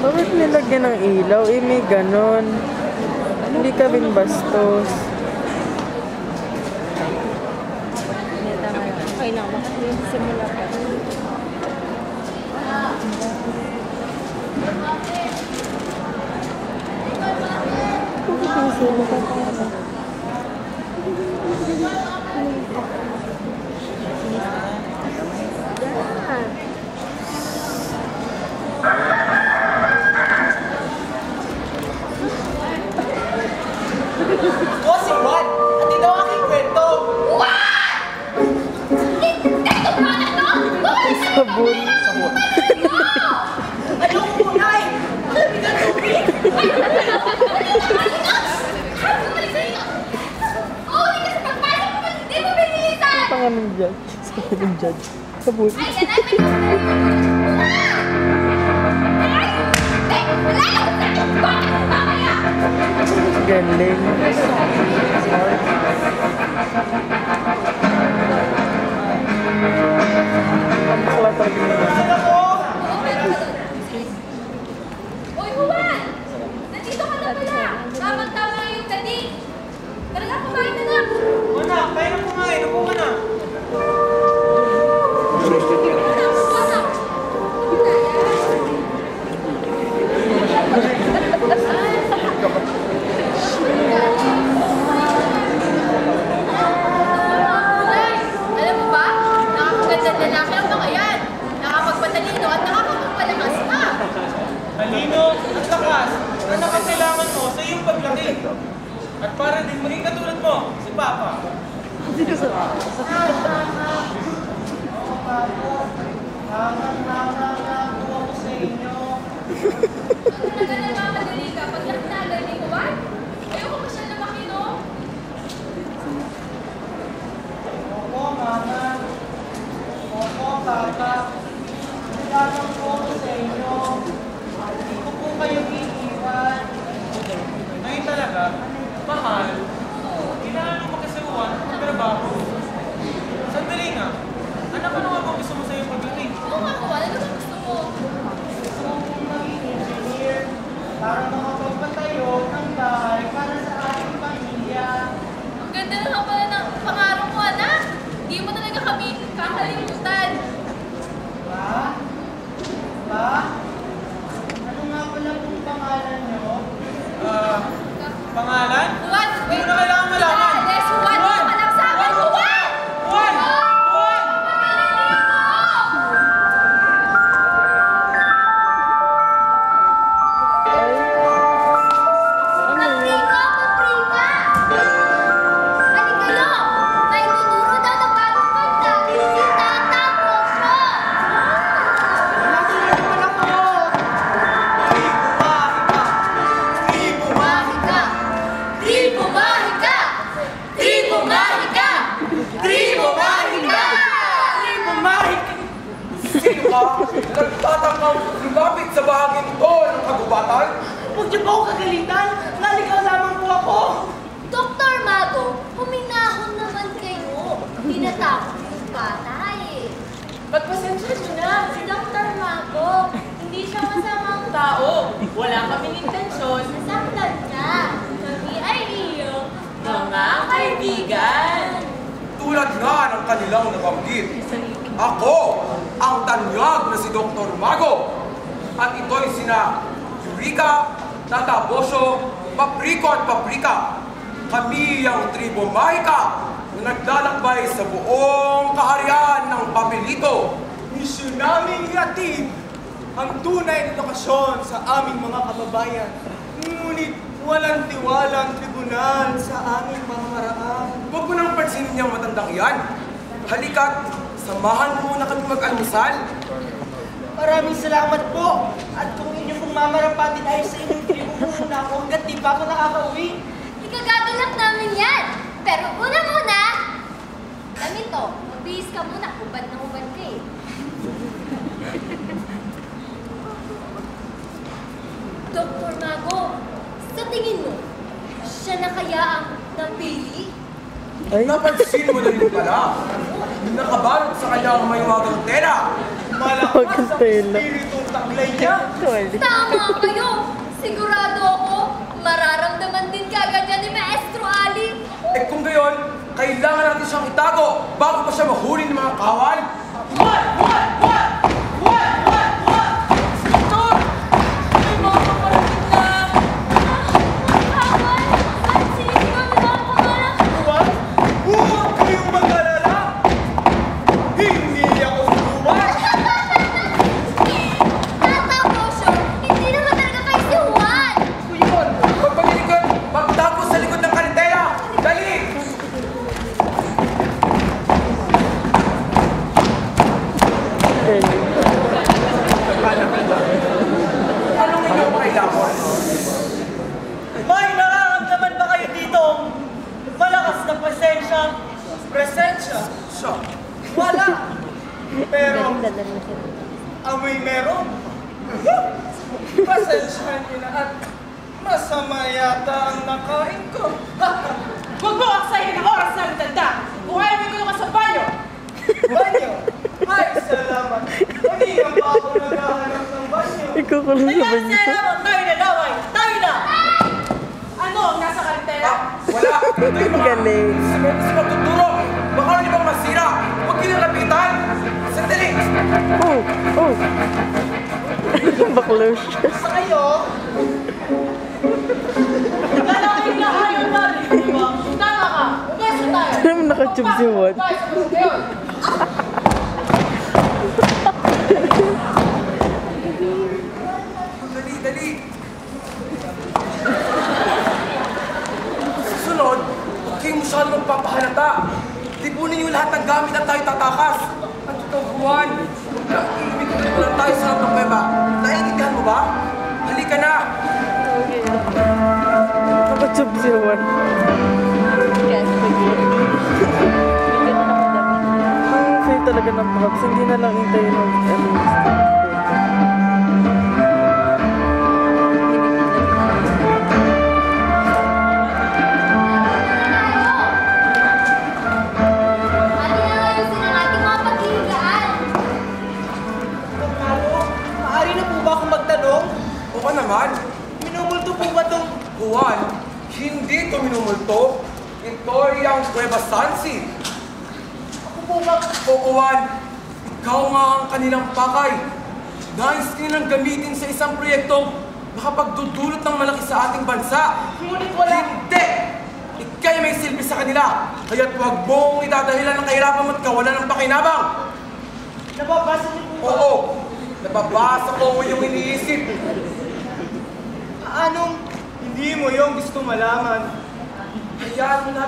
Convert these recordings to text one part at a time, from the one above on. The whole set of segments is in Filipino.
Bakit nilagyan ng ilaw? Eh, may ganon. Hindi kaming bastos. Okay lang, simula pa. Si Juan! Hindi daw aking kwento! Sabon. Anong kunay? Malamig ang tubig! Tangan ng judge. Sabi ng judge. Sabon. Galing. Smart. Ang bakla talaga nila. Uy, Juan! Nandito ka na pala! Tamang-tama na yung dating! Talaga, kumain ka na! Anak, kaya na kumain. Upo ka na. Alam mo ba? Nakakagandang lalaki ang mga yan! Nakapagpatalino at nakakapagpalakas pa! Talino at lakas na nakakailangan mo sa iyong paglaki. At para din maging katulad mo, si Papa. Ako sa inyo. Talaga nagmamadali ka pag nakilala ni Juan? Ayoko pa siya lumaki, no? Opo, Mama. Opo, Papa. Kailangan ko ako sa inyo. Hindi ko po kayo iiwan. Ngayon talaga, mahal. Kailangan mo magkasaluhan ng trabaho. Sandali nga. Anak, ano nga ba gusto mo sa iyong paglaki? Oo nga, Juan. Ano ba gusto mo? Gusto ko pong maging engineer para makapagpatayo ng bahay para sa ating pamilya. Ang ganda naman pala ng pangarap mo, anak! Hindi mo talaga kami kakalimutan. Ba? Ba? Ano nga pala pong pangalan nyo? Pangalan? Juan! Hindi mo na kailangan malaman. Yes, Juan! Juan! Anak sa akin, Juan! Juan! Juan! Paprika! Paprika! Halika kayo! May tuturo daw ng bagong kanta. Si Tata Popo! Nasaan naman ako? Tribo Mahika! Tribo Mahika! Tribo Mahika! Tribo Mahika! Tribo Mahika! Sino ka? Nagtatangkang lumapit sa bahaging ito ng kagubatan? Huwag niyo po ako kagalitan! Naligaw lamang po ako! Dr. Mago, huminahon naman kayo. Tinatakot yung bata eh. Pagpasensya nyo na, si Dr. Mago, hindi siya masamang tao. Wala kaming intensyon. Nasaktan niya. Kami ay iyo. Mga kaibigan. Tulad nga ng kanilang nabanggit, ako ang tanyag na si Dr. Mago. At ito'y sina Eureka, Tata Bosyo, Papriko at Paprika. Kami ang Tribo Mahika na naglalakbay sa buong kaharian ng Papelito. Misyon naming iatid ang tunay na edukasyon sa aming mga kababayan. Ngunit walang tiwalang tribunal sa aming pamamaraan. Huwag mo nang pansinin niyang matandang iyan. Halika't, samahan mo muna kami mag-almusal. Maraming salamat po. At kung inyong pong mamarapatin ay sa inyong tribo muna ako hanggat di pa ako nakakauwi. Ikagagalak namin yan. Pero una-muna, ganito, magbihis ka muna. Hubad na hubad ka eh. Dr. Mago, sa tingin mo, siya na kaya ang napili? Ay, Napansin mo na rin pala, nakabalot sa kanyang maywagang tela. Malakas ang espiritong taglay niya. Tama kayo! Sigurado ako, mararamdaman din kaagad yan ni Maestro Ali. Eh kung gayon, kailangan natin siyang itago bago pa siya mahuli ng mga kawal. What? Doktor! May mga kaparating na! Kawal! At sige kami mga pangalan. What? Huwag kayong mag-alala! Hindi ako lumas! Tatapos siya! Hindi naman talaga kayo si Juan! Yun! Magpaglikod! Magtago sa likod ng karinderya! Dali! Anong inyong kailangan? May nararamdaman ba kayo dito? Malakas na presensya? Presensya? Siya. Wala! Pero, amoy meron? Pasensyahan niyo na at masama yata ang nakain ko. Huwag mo aksayin ang oras ng tanda! Buhayin mo ko sa banyo! Banyo? Ay, salamat. Kanina pa ako naghahanap ng banyo. Ikukulong sa Ayan, banyo. salamat. Tayo na, laway. Tayo na! Ano ang nasa karintera? Wala! Ito yung mga Galing. si magtuturo! Baka nyo bang masira? Huwag kinalapitan! Sandali! Oh! Baklo siya. Sa kayo, Lalaki na ayaw natin, di ba? Tama ka! Umeso tayo! Saan mo nakatube si Juan? Tayo sa mga ngayon! Dali! Susunod, huwag kayong masyadong magpapahalata. Tipunin niyo lahat ng gamit at tayo tatakas. At ikaw, Juan, ibig ko lang tayo sa harap ng kuweba. Naiintindihan mo ba? Halika na! Nakatube si Juan. Ang sa'yo talaga ng props. Hindi na lang hintayin ng Pati na ayusin ang ating mga paghihigaan. maaari na po ba akong magtanong? Oo naman, Minumulto po ba itong Juan, hindi ito minumulto. Ito ay ang Cueva Sansi. ako po ba? Oo, Juan, ikaw nga ang kanilang pakay. Nais nilang gamitin sa isang proyektong makapagdudulot ng malaki sa ating bansa. Ngunit wala. Hindi! Ika'y may silbi sa kanila. Kaya't huwag mong idadahilan ng kahirapan mo at kawalan ng pakinabang. Nababasa niyo po ba? Oo, nababasa ko mo yung iniisip. Anong hindi mo yung gusto malaman? Hayaan mo na.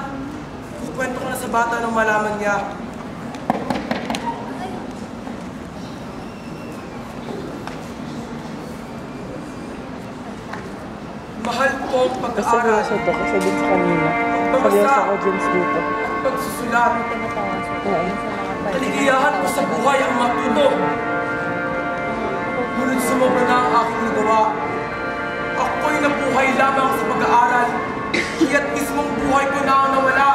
Kukwento ko na sa bata nang malaman niya. Mahal kong Kasi pag-aaral, nasa to, kasi din sa kanina. Seryoso ako dyan dito. pagsusulat, Oo. kaligayahan ko sa buhay ang matuto. Ngunit sumobra na ang aking nagawa. Ako'y nabuhay lamang sa pag-aaral. Kaya't mismong buhay ko na ang nawala.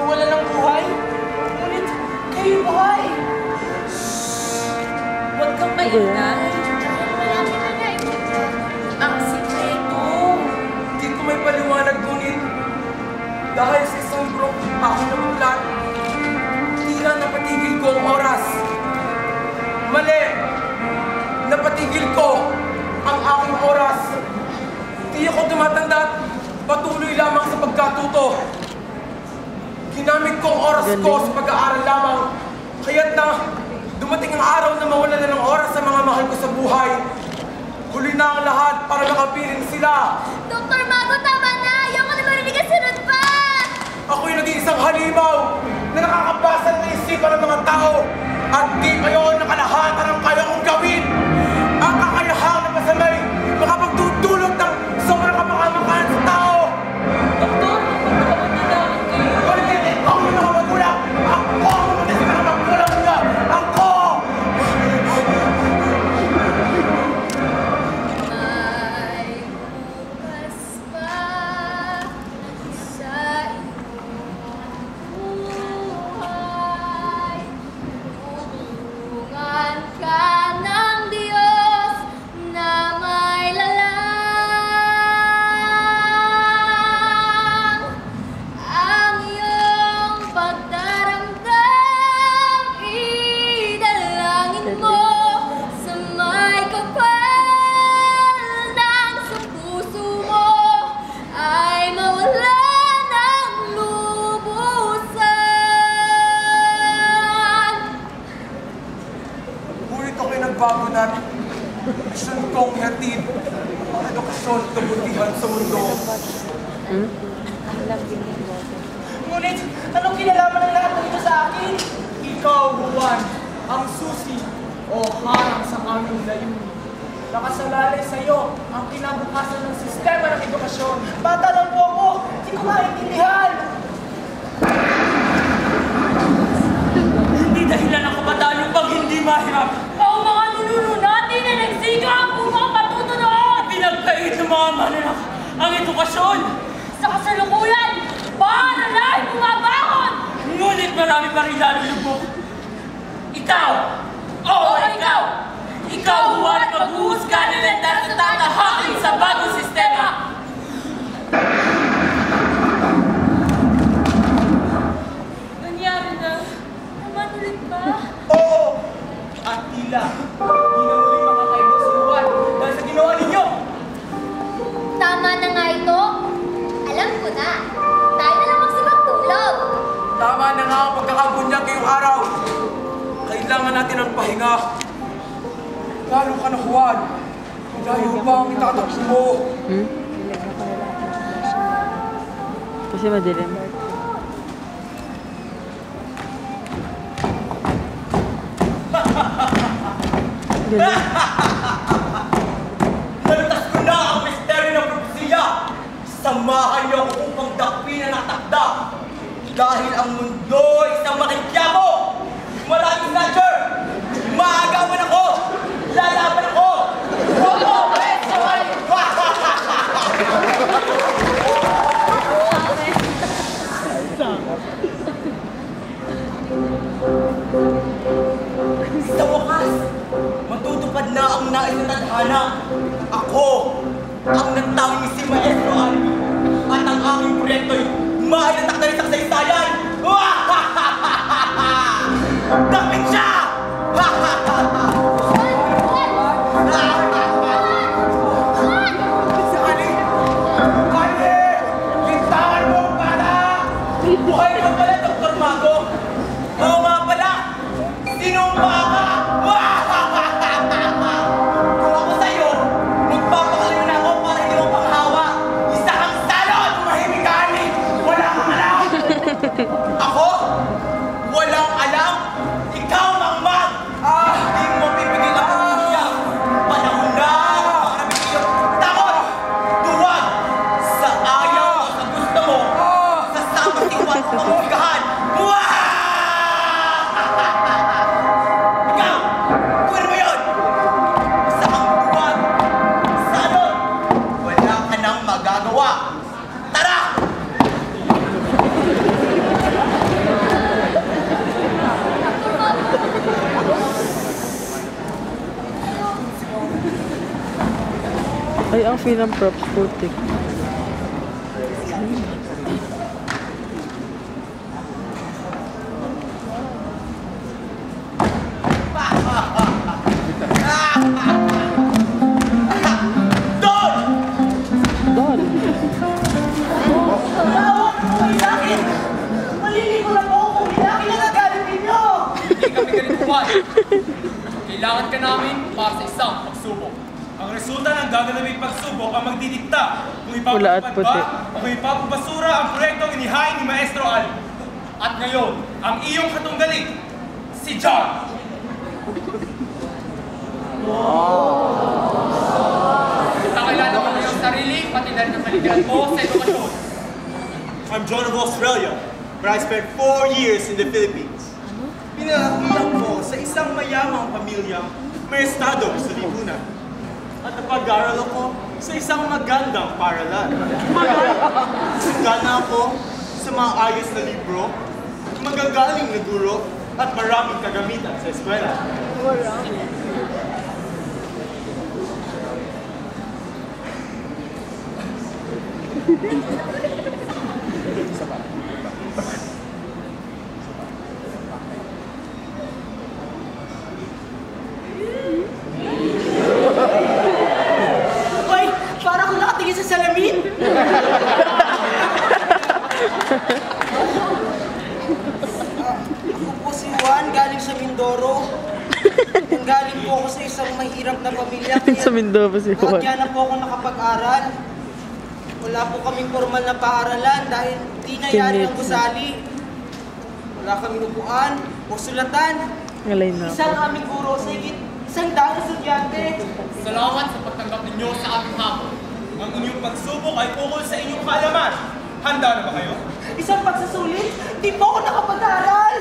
Wala ng buhay? Ngunit kayo buhay! Huwag kang maingay. Malapit na na Ang sikreto. Hindi ko may paliwanag ngunit dahil sa isang libro aking namulat, tila napatigil ko ang oras. Mali! Napatigil ko ang aking oras. Hindi ako tumatanda at patuloy lamang sa pagkatuto. Ginamit ko ang oras ko sa pag-aaral lamang. Kaya't na dumating ang araw na mawala na ng oras sa mga mahal ko sa buhay. Huli na ang lahat para makapiling sila. Dr. Mago, tama na! Ayaw ko na marinig ang sunod pa! Ako'y nag-iisang halimaw na nakakabasag ng isipan ng mga tao at di pa yun nakalahatan ang kaya kong gawin. Ang kakayahang na masamay makapagdudulot ng sobrang kapakamakan sa tao. Doktor, magpapagod na namin kayo. Ulitin, ako yung mga magulang. Ako ang mamatay sa mga magulang niya. Ako! May bukas pa sa iyong buhay. bago na misyon kong hatid ang edukasyon at kabutihan sa mundo. Ngunit, anong kinalaman ng lahat ng ito sa akin? Ikaw, Juan, ang susi o harang sa aming layunin. Nakasalalay sa iyo ang kinabukasan ng sistema ng edukasyon. Bata lang po ako, hindi ko maintindihan. Hindi dahilan ang kabataan yung pag hindi mahirap. Ang mga nununo natin na nagsiga ang bumang patutunoon! Pinagkait ng mga mananap ang edukasyon. Sa kasalukuyan, paaralan bumabakon! Ngunit marami pa rin lalulubog. Ikaw! Oo, ikaw! Ikaw, Juan, mag-uusga na landas sa tatahakin sa bagong sistema. Nangyari na. Naman ulit ba? Oo, at tila, hindi na muli makakaibo si Juan dahil sa ginawa ninyo. Tama na nga ito. Alam ko na. Tayo na lang magsibang tulog. Tama na nga ang pagkakabunyag ngayong araw. Kailangan natin ng pahinga. Lalo ka na, Juan. Dahil ba ang itatakbo mo? Kasi madilim. Galing. Nalutas ko na ang misteryo ng propesiya. Samahan niyo ako upang dakpin ang natakda. Dahil ang mundo ay isang makikyamo. Maraming snatcher. Maagawan ako. Lalaban ako. Robo, Benson! Sa wakas, matutupad na ang nais na tadhana. Ako, ang nagtanging si Maestro Albi. At ang aking proyekto'y mailatak na rin sa kasaysayan. Dakpin siya! Kali! Lintawan mo ang bata! Buhay naman pala, Dr. Mago! Oo nga pala! Sinumpa ka! Kung ako sa'yo, magpapakalayo na ako para hindi mo panghawa! Isa kang salot! Tumahimik ka, Ali! Wala kang alam! Ako? Walang alam? Ikaw, Mangmang! Hindi mo pipigil ang pamilya! Panahon na! Maraming iyong takot! Tuwag! Sa ayaw o sa gusto mo! Sasama si Juan sa panghugahan! Ikaw! Kunin mo yun! Isa kang tuwag! Salot! Wala ka nang magagawa! Tara! Ay, ang feel ng props, putik. Doon! Doon! Tawag mo kayo sa akin! Maliligo na po ako kung hindi akin nagagalit ninyo! Hindi kami ganito, Juan. Kailangan ka namin para sa isang pagsubok. Ang resulta ng gaganaping pagsubok ang magdidikta kung Pula at ipapatupad puti. ba o kung ipapabasura ang proyektong inihain ni Maestro Al. At ngayon, ang iyong katunggali, si John. Nakilala mo na yung sarili, pati na rin ang kaligayan mo sa edukasyon. I'm John of Australia, where I spent 4 years in the Philippines. Pinalakihan ko sa isang mayamang pamilyang may estado sa lipunan. At napag-aral ako sa isang magandang paralan. Gana ako sa mga ayos na libro, magagaling na guro, at maraming kagamitan sa eskwela. Ay, para akong nakatingin sa salamin! Ako po si Juan, galing sa Mindoro. Galing po po ako sa isang mahirap na pamilya. Sa Mindoro si Juan. Kaya na po ako nakapag-aral. Wala po kaming formal na paaralan dahil di nangyari ang gusali. Wala kaming upuan o sulatan. Ngalay na ako. Isang aming guro sa higit 100 estudyante. Salamat sa pagtanggap ninyo sa aming hamon. Ang inyong pagsubok ay ukol sa inyong kaalaman. Handa na ba kayo? Isang pagsusulit, di po ako nakapag-aral.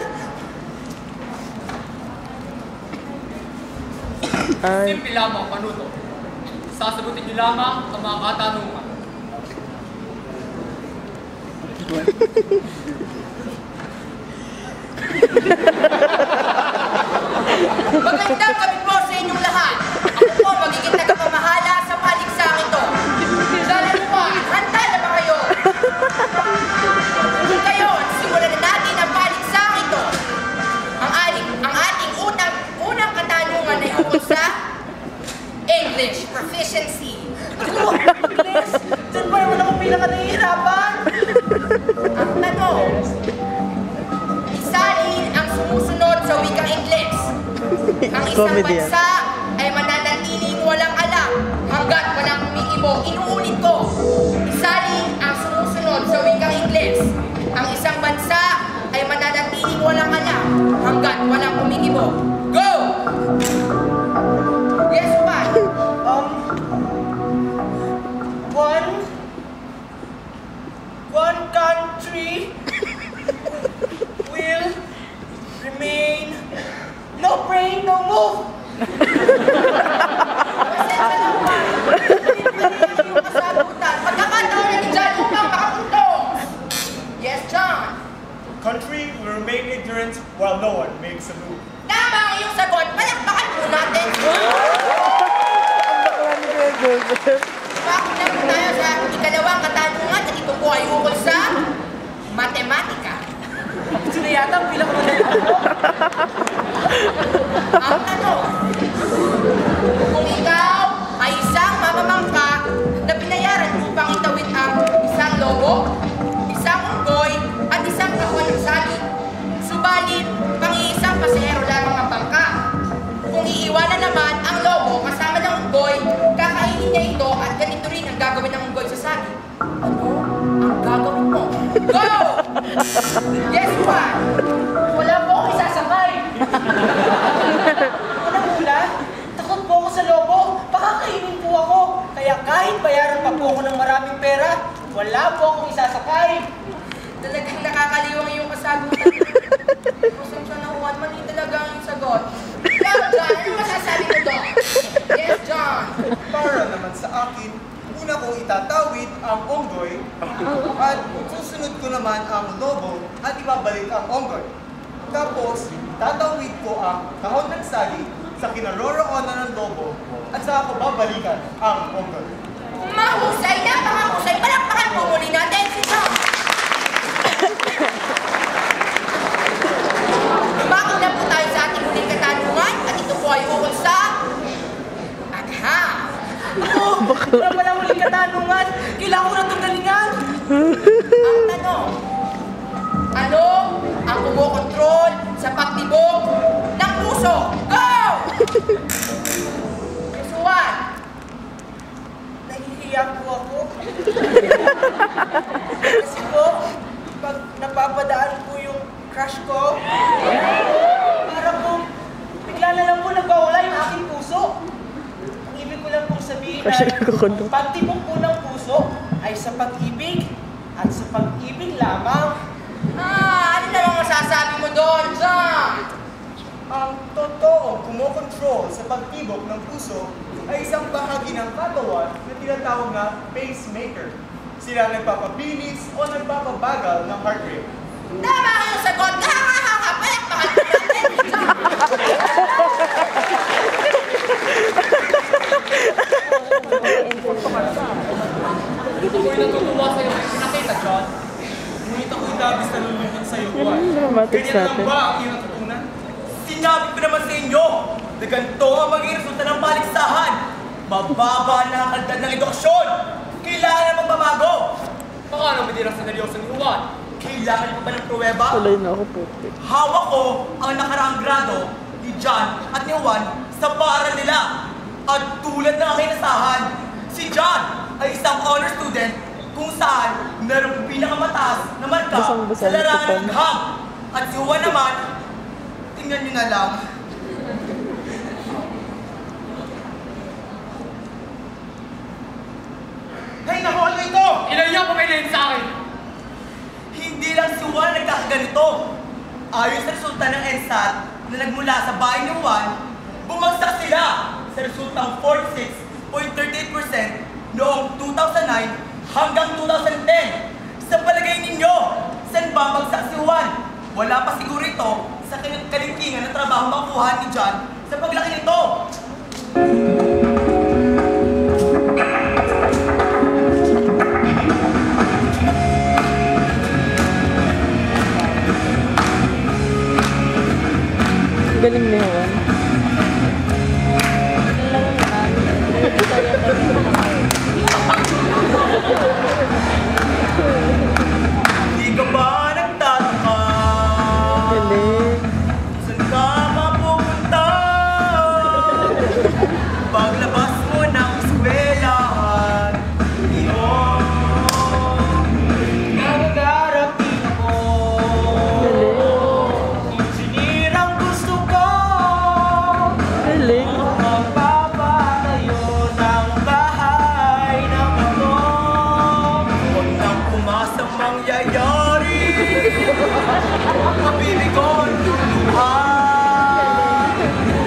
Ay, Simple lamang, Panuto. Sasagutin niyo lamang ang mga katanungan. Magandang gabi po sa inyong lahat. Ako po magiging tagapamahala sa paliksang ito. Sana po, handa na ba kayo? Ngayon, simulan na natin ang paliksang ito. Ang ating unang katanungan ay ukol sa English proficiency. English, dyan pa naman ako pinaka-nahihirapan. Ang tanong, isalin ang sumusunod sa wikang Ingles. Ang isang Comedy yan. bansa ay mananatiling walang alam hanggat walang umiibo. Inuulit ko, isalin ang sumusunod sa wikang Ingles. Ang isang bansa ay mananatiling walang alam hanggat walang umiibo. Go! Yes, Juan. One country will remain no brain, no move. Pasensya na, Juan. Hindi yung kasagutan. Pagkakataon na ni John upang makapuntong. Yes, John. Country will remain ignorant while no one makes a move. Tama ang iyong sagot. Palakpakan po natin. Bakit na po tayo sa ikalawang katanungan at ito po ay ukol sa matematika. Sino yata ang bilang ko na Ang tanong, kung ikaw ay isang mamamangka na binayaran upang itawid ang isang lobo, isang unggoy, at isang kahon ng saging, subalit pang-iisang pasahero lamang ang bangka. Kung iiwanan naman ang lobo kasama ng unggoy, kakainin niya ito at ganito rin ang gagawin ng unggoy sa saging. Ano ang gagawin mo? Go! Yes, Juan! Wala po ako isasakay. Unang mula, takot po ako sa lobo. Pakakainin po ako. Kaya kahit bayaran pa po ako ng maraming pera, wala po akong isasakay. Talagang nakakaliwang yung kasagutan. Pasensya na, Juan. Mali talaga ang iyong sagot. Ikaw, John, ano masasabi mo doon? Yes, John. Para naman sa akin, una kong itatawid ang onggoy at susunod ko naman ang lobo at ibabalik ang onggoy. Tapos, tatawid ko ang kahon ng sali sa kinaroroonan ng lobo at saka ko babalikan ang onggoy. Mahusay na, mahusay. Palakpakan po muli natin si John. Lumaki na po tayo sa ating huling katanungan at ito po ay ukol sa agham. Wala pala muling katanungan. Kailangan ko na itong galingan. Ang tanong, ano ang kumokontrol sa pagtibok ng puso? Go! Juan, Nahihiya po ako. Kasi po, pag napapadaan po yung crush ko, para po, bigla na lang po nagwawala yung aking puso. Ang ibig ko lang pong sabihin Crush na ko kondo. pagtibok po ng puso ay sa pag-ibig at sa pag-ibig lamang. ano namang masasabi mo doon, John? Ang totoo kumokontrol sa pagtibok ng puso ay isang bahagi ng katawan na tinatawag na pacemaker. Sila ang nagpapabilis o nagpapabagal ng heart rate. Tama ang iyong sagot. Nakakahanga. Palakpakan po natin si John. Ako'y natutuwa sa iyong pinakita, John. Ngunit ako'y labis na lulungkot sa iyo, Juan. Ano yung mathematics Ganyan lang natin? ba ang iyong natutunan? Sinabi ko naman sa inyo na ganito ang magiging resulta ng paligsahan. Mababa na ang kalidad ng edukasyon. Kailangan na magbabago. Paano mo din ang senaryoso ni Juan? Kailangan niyo pa ba ng pruweba? Tuloy na ako po. Hawak ko ang nakaraang grado ni John at ni Juan sa paaralan nila. At tulad ng aking nasahan, si John ay isang honor student kung saan mayroong pinakamataas na marka sa larangan ng GHAM. At si Juan naman, tingnan nyo na lang. Hey, naku, ano ito? Ilan niya pumilin sa akin? Hindi lang si Juan nagkakaganito. Ayon sa resulta ng NSAT na nagmula sa bahay ni Juan, bumagsak sila sa resultang 46.38% noong 2009 hanggang 2010. Sa palagay ninyo, saan ba bagsak si Juan? Wala pa siguro ito sa kalingkingan ng trabaho makuha ni John sa paglaki nito. Galing ni Juan. Di ka ba nagtataka? Galing. Saan ka mapupunta? Paglabas mo ng eskwelahan, iyon ang darating mo. Engineer ang gusto ko. Galing. Magpapatayo ng bahay ng bato. Huwag nang umasang mangyayari. Pabibig ko'y luluhan.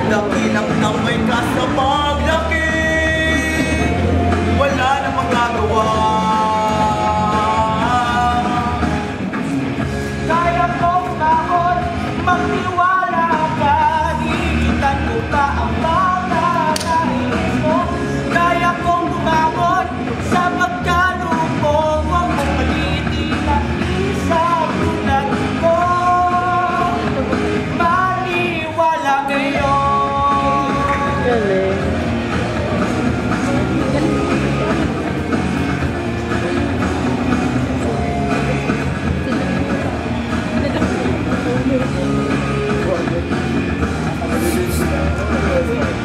Dakilang nang may kasabag laki. Wala na magagawa. Kaya kong mahon, magtiwala ka. Hihitan ko pa ang mga nais mo. Kaya kong bumangon sa pagkalubong. Huwag mong palitin ang isang tulad ko. Maniwala kayo. Galing.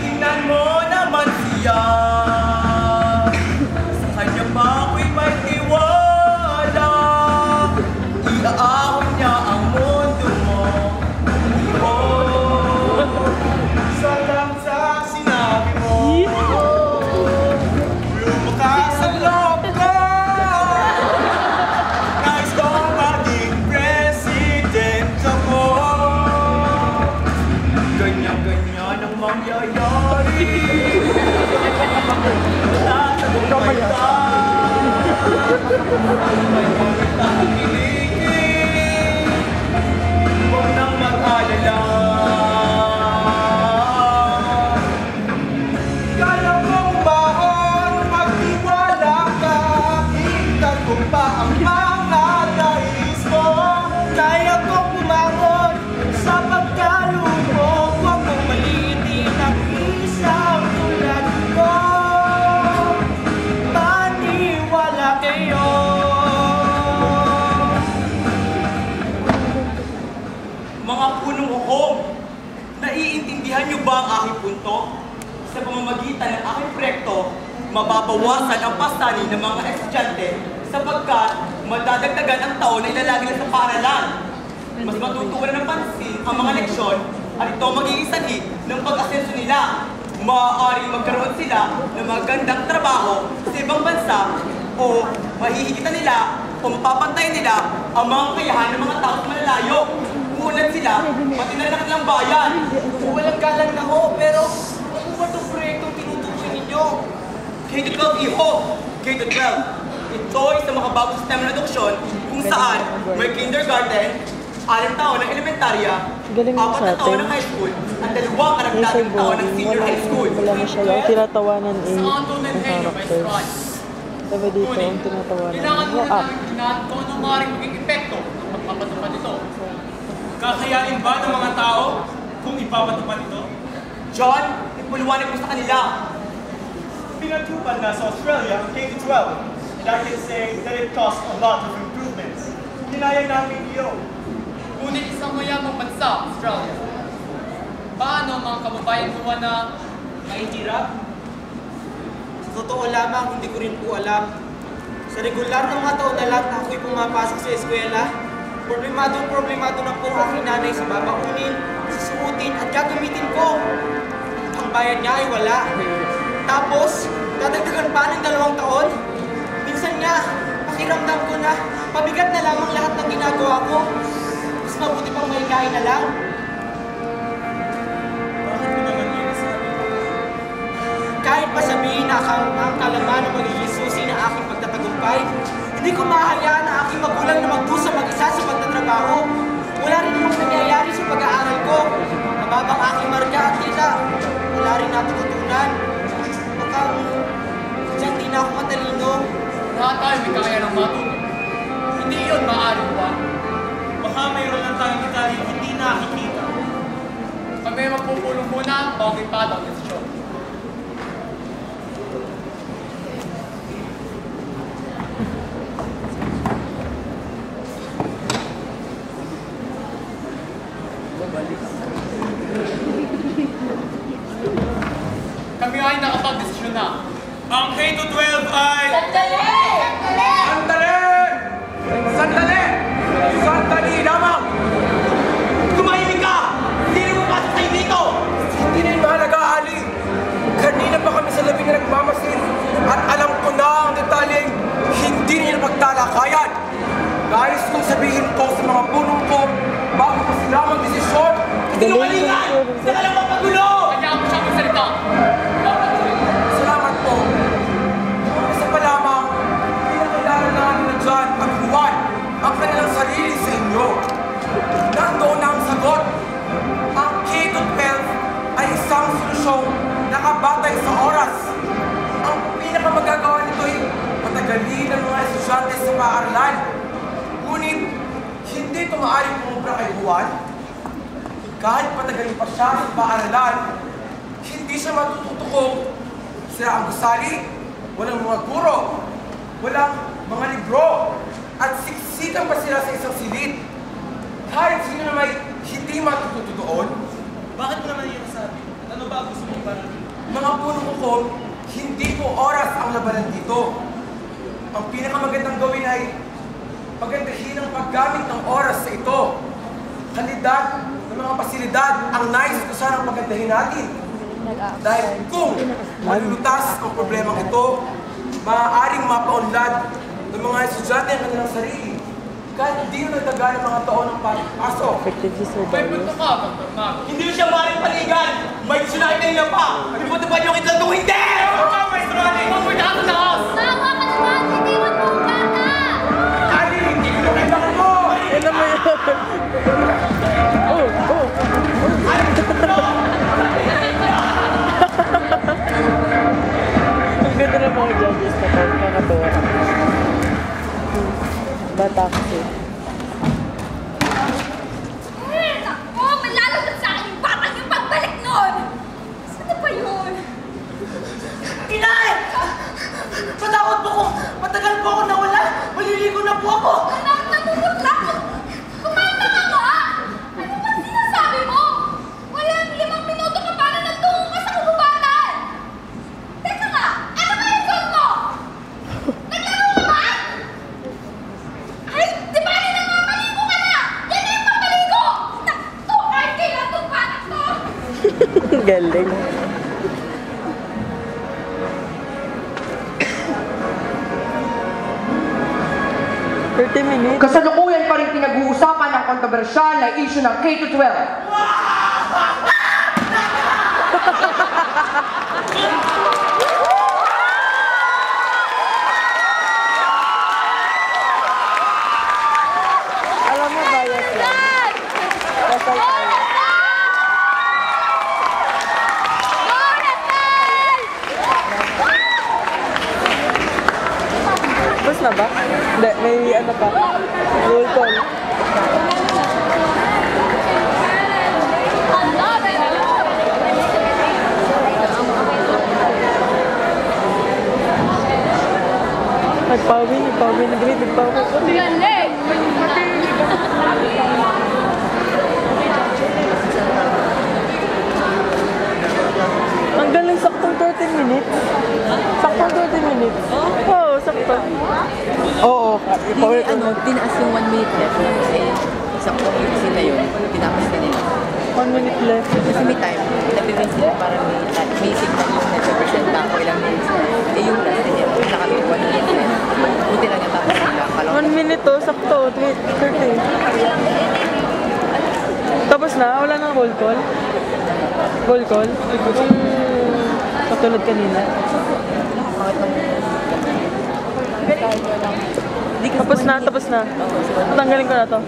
Tingnan mo naman siya. Sa kanya pa ako'y may tiwala. Iaahon niya ang mundo mo. Salam sa sinabi mo. Lumakas ang loob ko. Nais kong maging president ako. Ganyan-ganyan ang mangyayari. Natagumpay ka. Huwag nang mag-alala. Kaya kong mahon, magtiwala ka. Hihitan ko pa ang mga nais mo. Kaya kong bumangon sa pagkalubog. Huwag mong malitin ang isang tulad ko. Maniwala kayo. Mga punong uhong, naiintindihan niyo ba ang aking punto? Sa pamamagitan ng aking proyekto, mababawasan ang pasani ng mga estudyante sapagkat madadagdagan ang taon na ilalagay nila sa paaralan. Mas matutunan ng pansin ang mga leksyon at ito magiging sanhi ng pag-asenso nila. Maaaring magkaroon sila ng magandang trabaho sa ibang bansa o mahihigitan nila o mapapantayan nila ang mga kakayahan ng mga tao sa malalayo. Uunlad sila, pati na rin ang kanilang bayan. Walang galang na ho, pero ano ba itong proyektong tinutukoy ninyo? K-12 iho, K-12. Ito ay sa mga bagong sistema ng edukasyon kung saan may kindergarten, 6 taon ng elementarya, 4 na taon ng high school, at 2 karagdagang taon ng senior high school. Wala na siya yung tinatawanan Sa Anton and Henry, Vice Ron. Sabi dito ang tinatawanan. Kailangan Yung muna app. namin tingnan kung anong maaaring maging epekto ng pagpapatupad ito. Kakayanin ba ng mga tao kung ipapatupad ito? John, ipuluwanan mo sa kanila. Pinatupad na sa Australia ang K-12, and I can say that it cost a lot of improvements. Kinaya namin iyon. Ngunit isang mayamang bansa, Australia. Paano ang mga kababayan ko na Mahihirap? Sa totoo lamang, hindi ko rin po alam. Sa regular na mga taon na lang na ako'y pumapasok sa eskwela, problemado na po ang aking nanay sa babaunin, susuotin at gagamitin ko. Ang bayad niya ay wala. Tapos, dadagdagan pa ng 2 taon. Minsan nga, pakiramdam ko na pabigat na lamang lahat ng ginagawa ko. Mas mabuti pang mahigahin na lang. Kahit pa sabihin na ang kalaman ng magiging susi na aking pagtatagumpay, hindi ko mahayaan na aking magulang na magdusa mag-isa sa pagtatrabaho. Wala rin namang nangyayari sa pag-aaral ko. Mababang aking marka at tila, wala rin natututunan. Baka, diyan di na ako matalino. lahat tayo may kaya ng matuto. Hindi yun maaaring ba? Baka mayroon lang tayong detalye hindi nakikita. Kami magpupulong muna bago ipada ang desisyon. Kami ay nakapag-desisyon na. Ang K-12 ay... Sandali! Sandali! Sandali! Sandali lamang! Tumahimik ka! Hindi rin mo pasok sa'yo dito! Hindi na yung mahalaga, Ali. Kanina pa kami sa labi na nagmamasid at alam ko na ang detalyeng hindi niya pagtalakayan. Nais kong sabihin ko sa mga punong ko bago pa sila mag-desisyon. Sinungalingan! Sila lang mapagulo! Kanya mo siya magsalita. Salamat po. Isa pa lamang, pinakilala namin na John at Juan ang kanilang sarili sa inyo. Nandoon na ang sagot. Ang K-12 ay isang solusyong nakabatay sa oras. Ang pinakamagagawa nito ay patagalin ang mga estudyante sa paaralan. Ngunit, hindi ito maaaring pumubra kay Juan. Kahit patagalin pa siya sa paaralan, hindi siya matututukong sila ang gusali, walang mga guro, walang mga libro, at siksikan pa sila sa isang silid. Kahit sino na may hindi matututuon, Bakit mo naman yung sabi? Ano ba gusto mong parating? mga punong hukom, hindi po oras ang labanan dito. Ang pinakamagandang gawin ay pagandahin ang paggamit ng oras sa ito. Kalidad ng mga pasilidad ang nais ko sanang pagandahin natin. Dahil kung malulutas ang problemang ito, maaaring mapaunlad ng mga estudyante ang kanilang sarili. Kahit hindi na nagtagal ng mga taon ng pasok. May punto ka, Dr. Mago. Hindi nyo siya maaaring paligan! May tsunami kanina pa! Pinutupad yung itlando ko, hindi! Magpagdaan na us! Tawa ka naman! Hindi mo po bata! Ali, hindi ko na kailangan mo! Yan naman yun. Ang ganda ng mga judges na to. Nakakatawa. Bata kasi. Naku! Malalagot sa akin yung batang yung pagbalik nun! Saan ba yun? Inay! Matakot po ko! Matagal po ako nawala! Maliligo na po ako! Anak, namumutla ko! Kumalma ka mo, ah! Ano ba sinasabi mo? Walang 5 minuto ka para nagtungo ka sa kagubatan! Teka nga! Ano ba yung goal mo? Naglaro ka ba? Ay, di ba rin nga maligo ka na? Yan na yung pagmaligo! Nakto! Ay, kailan itong panak to? Galing. Minutes. Kasalukuyan pa rin pinag-uusapan ang kontrobersyal na issue ng K-12. Alam mo, bias yan. Kasal tayo. Tapos na ba? Hindi, may ano pa. Roll call. Nagpawin, nag-grade, nagpawin. Galing! 20 minutes? Saktong 20 minutes? Oo, sakto. Oo, Hindi, tinaas yung 1 minute left na kasi sakto yung scene na yun, tinapos na nila. 1 minute left. Kasi may time, nag-release sila parang may signal yung nag-represent na ako ilang minutes na. Eh yung last na yun, nakami 1 minute left. Buti lang yung tapos nila. 1 minute to, sakto. 30. Tapos na? Wala nang roll call? Roll call? Yung katulad kanina? Tapos na. Tanggalin ko na to.